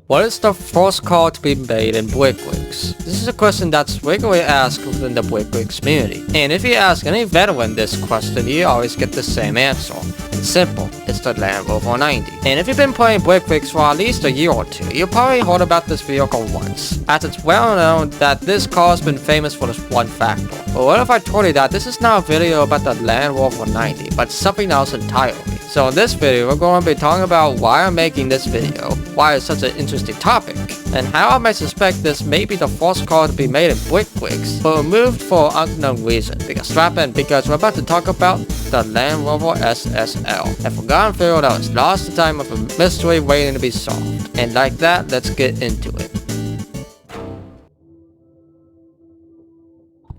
What is the first car to be made in Brickworks? This is a question that's regularly asked within the Brickworks community. And if you ask any veteran this question, you always get the same answer. It's simple, it's the Land Rover 90. And if you've been playing Brickworks for at least a year or two, you probably heard about this vehicle once, as it's well known that this car's been famous for this one factor. But what if I told you that this is not a video about the Land Rover 90, but something else entirely? So in this video, we're going to be talking about why I'm making this video, why it's such an interesting topic, and how I might suspect this may be the first car to be made in Brickworks, but removed for unknown reason. Because strap in, because we're about to talk about the Land Rover SSL, a forgotten vehicle that was lost in time of a mystery waiting to be solved. And like that, let's get into it.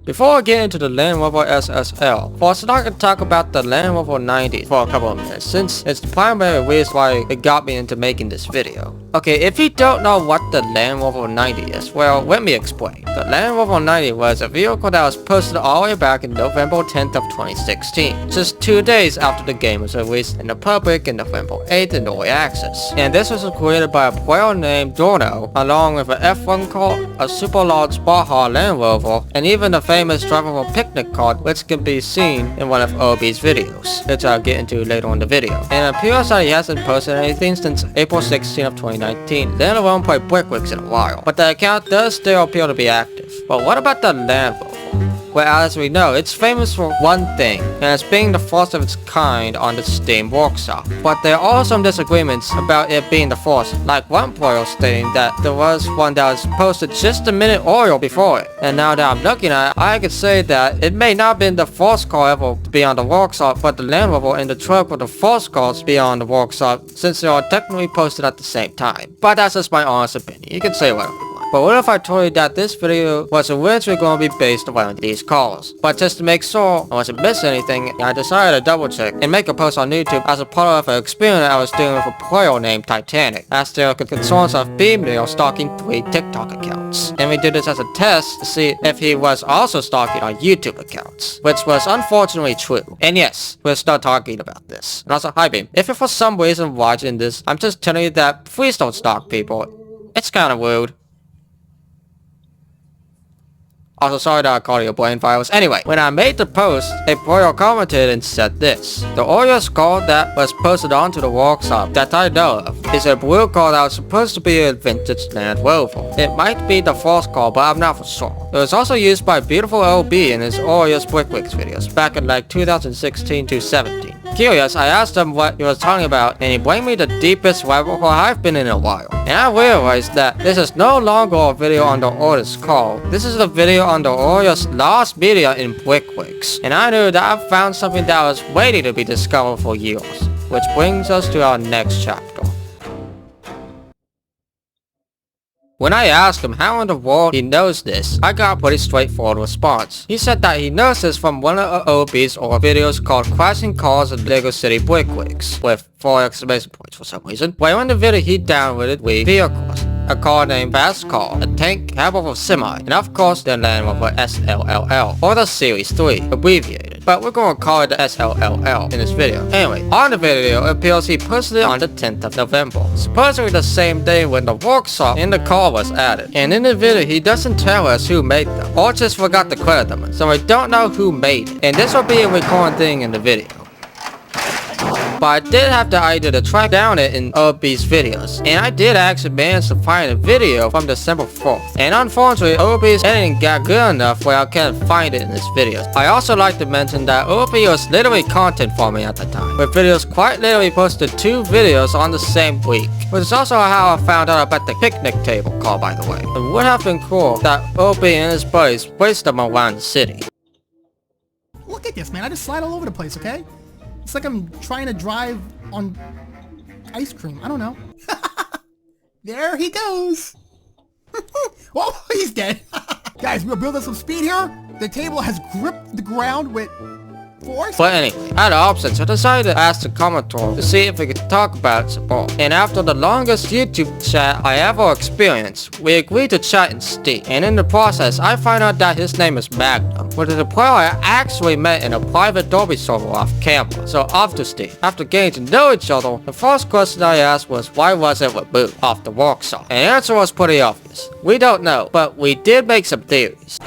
Before I get into the Land Rover SSL, first I'd like to talk about the Land Rover 90 for a couple of minutes, since it's the primary reason why it got me into making this video. Okay, if you don't know what the Land Rover 90 is, well, let me explain. The Land Rover 90 was a vehicle that was posted all the way back in November 10th of 2016, just 2 days after the game was released in the public in November 8th in early access. And this was created by a player named Dorno, along with an F1 car, a super large Baja Land Rover, and even a famous drivable picnic cart, which can be seen in one of OB's videos, which I'll get into later in the video. And it appears that he hasn't posted anything since April 16th of 2019, let alone play Brickworks in a while. But the account does still appear to be active. But what about the Land Rover? Well, as we know, it's famous for one thing, and it's being the first of its kind on the Steam workshop. But there are some disagreements about it being the first, like one player stating that there was one that was posted just a minute earlier before it. And now that I'm looking at it, I could say that it may not have been the first car ever to be on the workshop, but the Land Rover and the truck were the first cars to be on the workshop, since they are technically posted at the same time. But that's just my honest opinion. You can say whatever you want. But what if I told you that this video was eventually going to be based around these cars? But just to make sure I wasn't missing anything, I decided to double check and make a post on YouTube as a part of an experiment I was doing with a player named Titanic, as there were concerns of female stalking 3 TikTok accounts. And we did this as a test to see if he was also stalking our YouTube accounts, which was unfortunately true. And yes, we'll start talking about this. And also, hi Beam, if you're for some reason watching this, I'm just telling you that please don't stalk people. It's kinda rude. Also, sorry that I called you a brain virus. Anyway, when I made the post, a player commented and said this: the earliest car that was posted onto the workshop that I know of is a blue car that was supposed to be a vintage Land Rover. It might be the first car, but I'm not for sure. It was also used by beautiful OB in his earliest Brickworks videos, back in like 2016 to 17. Curious, I asked him what he was talking about, and he blamed me the deepest rabbit hole I've been in a while. And I realized that this is no longer a video on the oldest car. This is a video on the earliest lost media in Brickworks. And I knew that I found something that was waiting to be discovered for years. Which brings us to our next chapter. When I asked him how in the world he knows this, I got a pretty straightforward response. He said that he knows this from one of OB's old videos called Crashing Cars in Lego City Brickworks, with 4 exclamation points for some reason, where in the video he downloaded 3 vehicles. A car named Fast Car, a tank, cab of a semi, and of course the Land Rover Slll, or the Series 3, abbreviated. But we're going to call it the Slll in this video. Anyway, on the video, it appears he posted it on the 10th of November, supposedly the same day when the workshop in the car was added. And in the video, he doesn't tell us who made them, or just forgot to credit them, so we don't know who made it. And this will be a recurring thing in the video. But I did have the idea to track down it in OB's videos, and I did actually manage to find a video from December 4th. And unfortunately, OB's editing got good enough where I can't find it in this video. I also like to mention that OB was literally content farming at the time, with videos quite literally posted 2 videos on the same week, which is also how I found out about the picnic table call, by the way. It would have been cool that OB and his buddies placed them around the city. Look at this, man. I just slide all over the place, okay? It's like I'm trying to drive on ice cream. I don't know. There he goes. Oh, he's dead. Guys, we're building some speed here. The table has gripped the ground with Force? But anyway, I had options, so I decided to ask the commentator to see if we could talk about it some more. And after the longest YouTube chat I ever experienced, we agreed to chat in Steam. And in the process, I find out that his name is Magnum, which is a player I actually met in a private Dolby server off camera. So off to Steam. After getting to know each other, the first question I asked was why was it removed off the workshop? And the answer was pretty obvious. We don't know, but we did make some theories.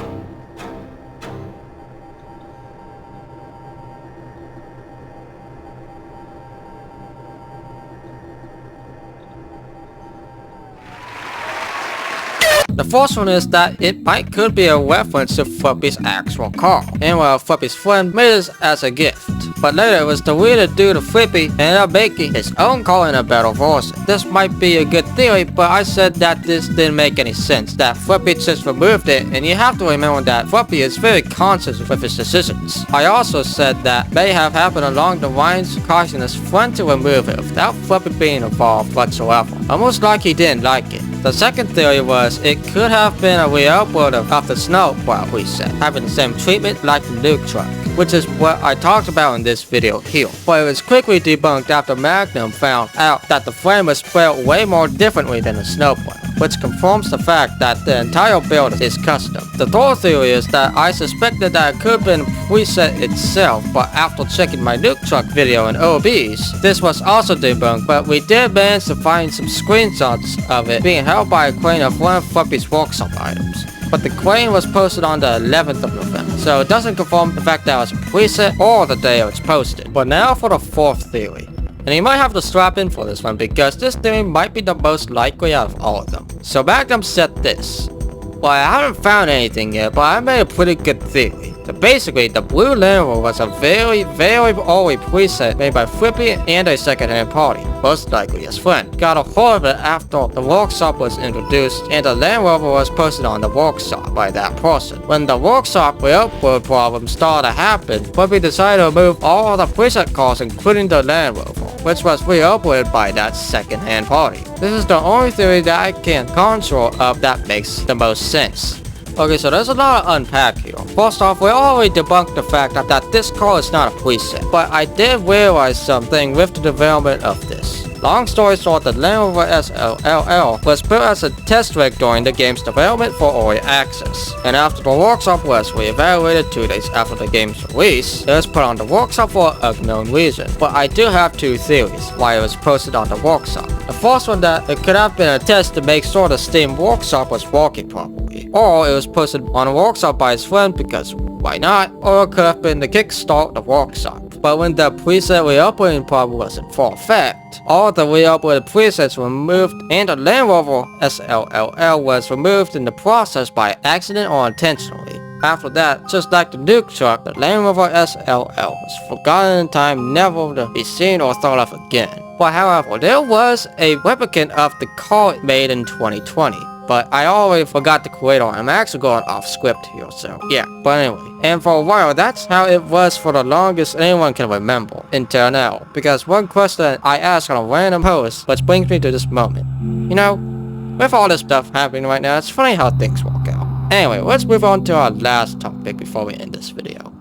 The first one is that it could be a reference to Flippy's actual car, and well, Flippy's friend made this as a gift. But later it was deleted due to Flippy ended up making his own car in a better version. This might be a good theory, but I said that this didn't make any sense, that Flippy just removed it, and you have to remember that Flippy is very conscious with his decisions. I also said that may have happened along the lines causing his friend to remove it without Flippy being involved whatsoever, almost like he didn't like it. The second theory was it could have been a re-upload of the snowplow preset, having the same treatment like the nuke truck, which is what I talked about in this video here. But it was quickly debunked after Magnum found out that the frame was built way more differently than the snowplow, which confirms the fact that the entire build is custom. The third theory is that I suspected that it could have been preset itself, but after checking my nuke truck video in OBS, this was also debunked, but we did manage to find some screenshots of it being held by a crane of one of Flippy's workshop items. But the crane was posted on the 11th of November, so it doesn't confirm the fact that it was a preset or the day it was posted. But now for the fourth theory. And you might have to strap in for this one because this theory might be the most likely out of all of them. So Magnum said this. Well, I haven't found anything yet, but I made a pretty good theory. So basically, the blue Land Rover was a very early preset made by Flippy and a second-hand party, most likely his friend. Got a hold of it after the workshop was introduced, and the Land Rover was posted on the workshop by that person. When the workshop re-upload problem started to happen, Flippy decided to remove all the preset cars including the Land Rover, which was re-uploaded by that second-hand party. This is the only theory that I can conjure up that makes the most sense. Okay, so there's a lot to unpack here. First off, we already debunked the fact that this car is not a preset, but I did realize something with the development of this. Long story short, the Land Rover Slll was built as a test rig during the game's development for early access, and after the workshop was re-evaluated 2 days after the game's release, it was put on the workshop for an unknown reason. But I do have two theories why it was posted on the workshop. The first one that it could have been a test to make sure the Steam workshop was working properly, or it was posted on a workshop by his friend because why not, or it could have been the kickstart of the workshop. But when the preset re-uploading problem was in full effect, all the re-uploaded presets were removed and the Land Rover Slll was removed in the process by accident or intentionally. After that, just like the nuke truck, the Land Rover Slll was forgotten in time, never to be seen or thought of again. But however, there was a replicant of the car made in 2020. But I already forgot the creator. I'm actually going off script here, so yeah. But anyway, and for a while, that's how it was for the longest anyone can remember until now. Because one question I asked on a random post, which brings me to this moment. You know, with all this stuff happening right now, it's funny how things work out. Anyway, let's move on to our last topic before we end this video.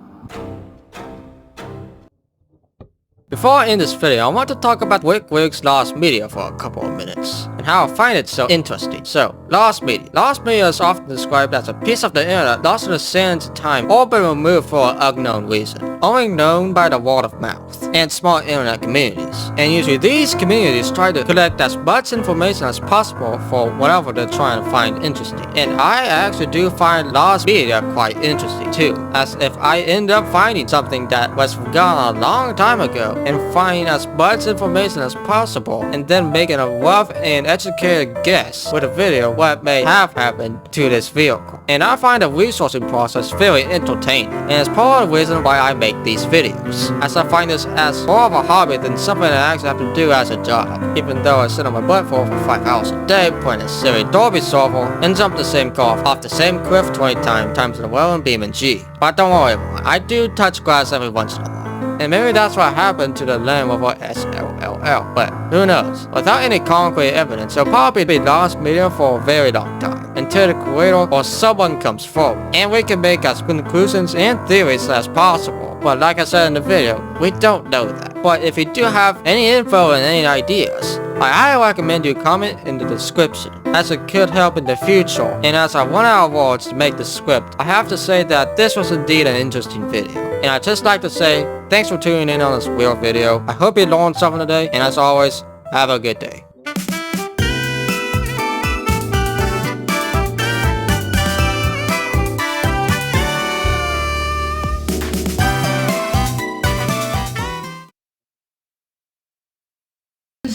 Before I end this video, I want to talk about Rick Riggs' Lost Media for a couple of minutes, and how I find it so interesting. So, Lost Media. Lost Media is often described as a piece of the internet lost in the sands of time or been removed for an unknown reason, only known by the word of mouth and small internet communities. And usually these communities try to collect as much information as possible for whatever they're trying to find interesting. And I actually do find Lost Media quite interesting too, as if I end up finding something that was forgotten a long time ago, and finding as much information as possible, and then making a rough and educated guess with a video what may have happened to this vehicle. And I find the resourcing process very entertaining, and it's part of the reason why I make these videos, as I find this as more of a hobby than something I actually have to do as a job, even though I sit on my butt for over 5 hours a day playing a silly Dolby server and jump the same car off the same cliff 20 times in a row in BeamNG. But don't worry, I do touch grass every once in a while. And maybe that's what happened to the Land Rover Slll, but who knows? Without any concrete evidence, it'll probably be Lost Media for a very long time, until the creator or someone comes forward, and we can make as conclusions and theories as possible But like I said in the video, we don't know that. But if you do have any info and any ideas, I highly recommend you comment in the description, as it could help in the future. And as I run out of words to make the script, I have to say that this was indeed an interesting video. And I'd just like to say, thanks for tuning in on this real video. I hope you learned something today, and as always, have a good day.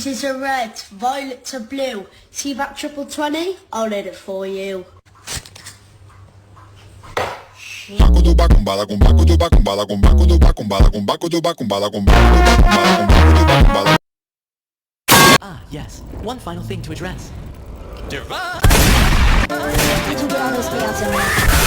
Roses are red, violets are blue. See that triple 20? I'll hit it for you. Ah, yes. One final thing to address. Little girl is the